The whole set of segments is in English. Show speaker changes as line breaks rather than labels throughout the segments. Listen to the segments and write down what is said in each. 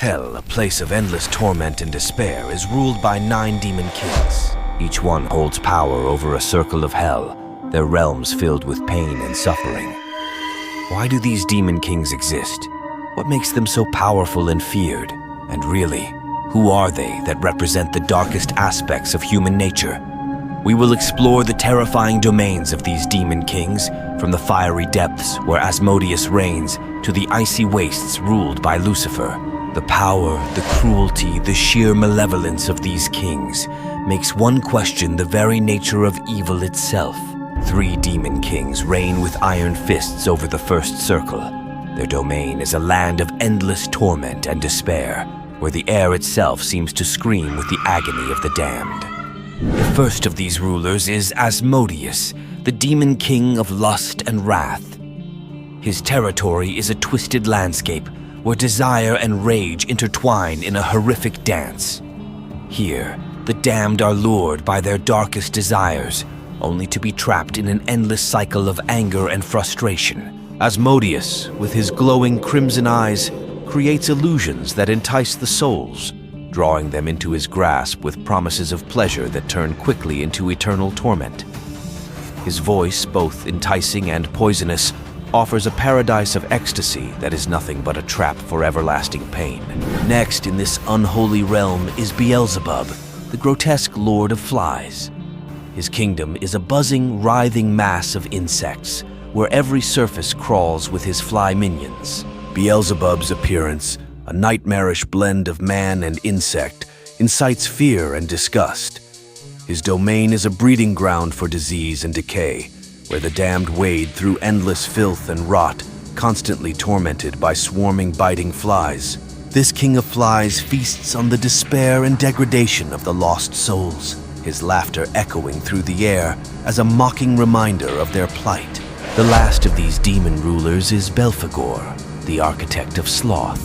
Hell, a place of endless torment and despair, is ruled by 9 demon kings. Each one holds power over a circle of hell, their realms filled with pain and suffering. Why do these demon kings exist? What makes them so powerful and feared? And really, who are they that represent the darkest aspects of human nature? We will explore the terrifying domains of these demon kings, from the fiery depths where Asmodeus reigns to the icy wastes ruled by Lucifer. The power, the cruelty, the sheer malevolence of these kings makes one question the very nature of evil itself. 3 demon kings reign with iron fists over the first circle. Their domain is a land of endless torment and despair, where the air itself seems to scream with the agony of the damned. The first of these rulers is Asmodeus, the demon king of lust and wrath. His territory is a twisted landscape where desire and rage intertwine in a horrific dance. Here, the damned are lured by their darkest desires, only to be trapped in an endless cycle of anger and frustration. Asmodeus, with his glowing crimson eyes, creates illusions that entice the souls, drawing them into his grasp with promises of pleasure that turn quickly into eternal torment. His voice, both enticing and poisonous, offers a paradise of ecstasy that is nothing but a trap for everlasting pain. Next in this unholy realm is Beelzebub, the grotesque lord of flies. His kingdom is a buzzing, writhing mass of insects, where every surface crawls with his fly minions. Beelzebub's appearance, a nightmarish blend of man and insect, incites fear and disgust. His domain is a breeding ground for disease and decay, where the damned wade through endless filth and rot, constantly tormented by swarming, biting flies. This king of flies feasts on the despair and degradation of the lost souls, his laughter echoing through the air as a mocking reminder of their plight. The last of these demon rulers is Belphegor, the architect of sloth.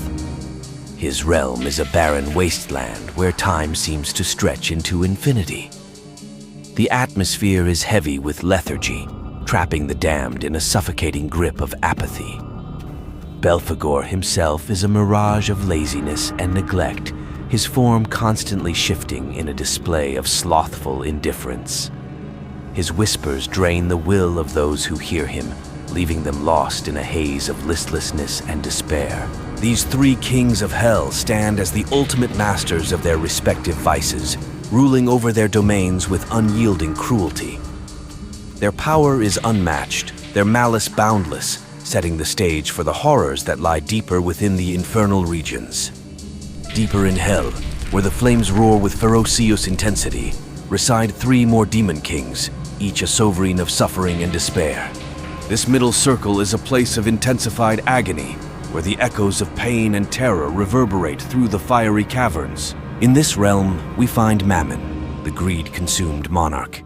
His realm is a barren wasteland where time seems to stretch into infinity. The atmosphere is heavy with lethargy, trapping the damned in a suffocating grip of apathy. Belphegor himself is a mirage of laziness and neglect, his form constantly shifting in a display of slothful indifference. His whispers drain the will of those who hear him, leaving them lost in a haze of listlessness and despair. These 3 kings of hell stand as the ultimate masters of their respective vices, ruling over their domains with unyielding cruelty. Their power is unmatched, their malice boundless, setting the stage for the horrors that lie deeper within the infernal regions. Deeper in hell, where the flames roar with ferocious intensity, reside 3 more demon kings, each a sovereign of suffering and despair. This middle circle is a place of intensified agony, where the echoes of pain and terror reverberate through the fiery caverns. In this realm, we find Mammon, the greed-consumed monarch.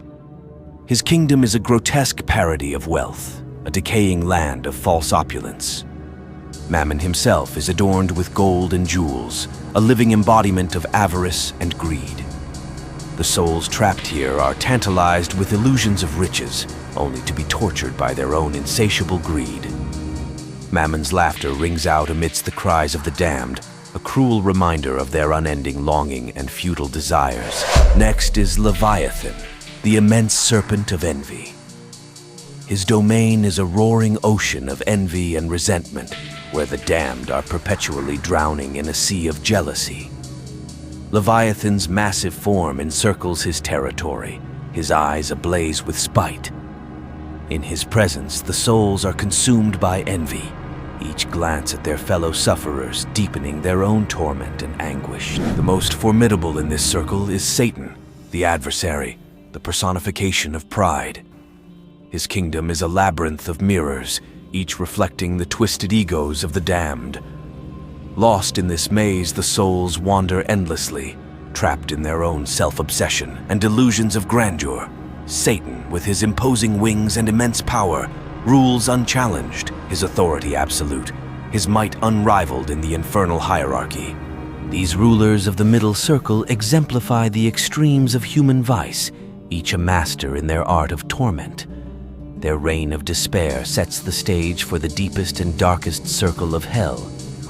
His kingdom is a grotesque parody of wealth, a decaying land of false opulence. Mammon himself is adorned with gold and jewels, a living embodiment of avarice and greed. The souls trapped here are tantalized with illusions of riches, only to be tortured by their own insatiable greed. Mammon's laughter rings out amidst the cries of the damned, a cruel reminder of their unending longing and futile desires. Next is Leviathan, the immense serpent of envy. His domain is a roaring ocean of envy and resentment, where the damned are perpetually drowning in a sea of jealousy. Leviathan's massive form encircles his territory, his eyes ablaze with spite. In his presence, the souls are consumed by envy, each glance at their fellow sufferers deepening their own torment and anguish. The most formidable in this circle is Satan, the adversary, the personification of pride. His kingdom is a labyrinth of mirrors, each reflecting the twisted egos of the damned. Lost in this maze, the souls wander endlessly, trapped in their own self-obsession and delusions of grandeur. Satan, with his imposing wings and immense power, rules unchallenged, his authority absolute, his might unrivaled in the infernal hierarchy. These rulers of the middle circle exemplify the extremes of human vice, each a master in their art of torment. Their reign of despair sets the stage for the deepest and darkest circle of hell,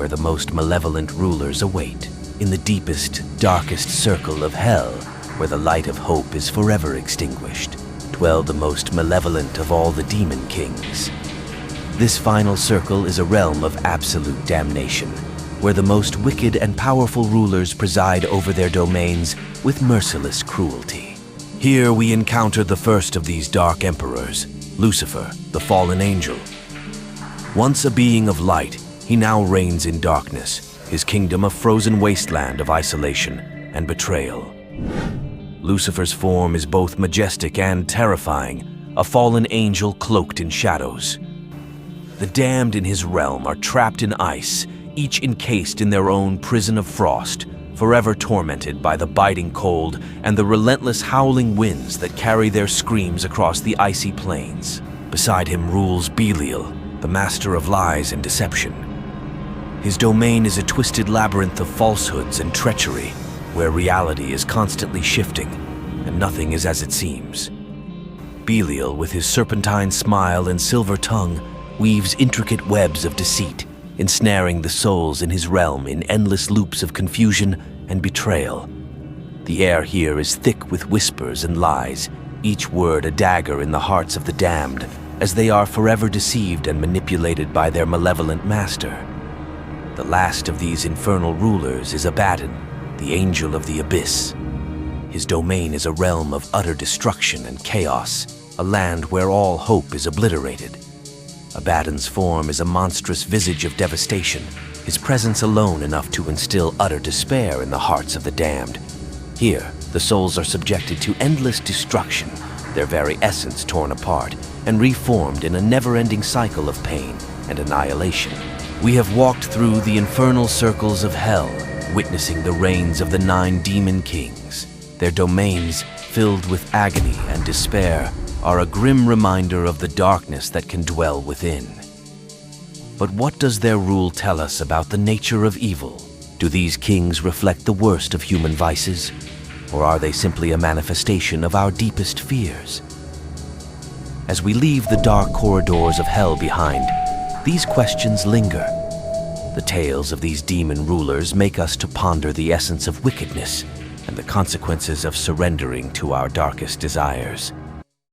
where the most malevolent rulers await. In the deepest, darkest circle of hell, where the light of hope is forever extinguished, dwell the most malevolent of all the demon kings. This final circle is a realm of absolute damnation, where the most wicked and powerful rulers preside over their domains with merciless cruelty. Here we encounter the first of these dark emperors, Lucifer, the fallen angel. Once a being of light, he now reigns in darkness, his kingdom a frozen wasteland of isolation and betrayal. Lucifer's form is both majestic and terrifying, a fallen angel cloaked in shadows. The damned in his realm are trapped in ice, each encased in their own prison of frost, forever tormented by the biting cold and the relentless howling winds that carry their screams across the icy plains. Beside him rules Belial, the master of lies and deception. His domain is a twisted labyrinth of falsehoods and treachery, where reality is constantly shifting and nothing is as it seems. Belial, with his serpentine smile and silver tongue, weaves intricate webs of deceit, ensnaring the souls in his realm in endless loops of confusion and betrayal. The air here is thick with whispers and lies, each word a dagger in the hearts of the damned, as they are forever deceived and manipulated by their malevolent master. The last of these infernal rulers is Abaddon, the angel of the abyss. His domain is a realm of utter destruction and chaos, a land where all hope is obliterated. Abaddon's form is a monstrous visage of devastation, his presence alone enough to instill utter despair in the hearts of the damned. Here, the souls are subjected to endless destruction, their very essence torn apart and reformed in a never-ending cycle of pain and annihilation. We have walked through the infernal circles of hell, witnessing the reigns of the 9 demon kings. Their domains, filled with agony and despair, are a grim reminder of the darkness that can dwell within. But what does their rule tell us about the nature of evil? Do these kings reflect the worst of human vices, or are they simply a manifestation of our deepest fears? As we leave the dark corridors of hell behind, these questions linger. The tales of these demon rulers make us to ponder the essence of wickedness and the consequences of surrendering to our darkest desires.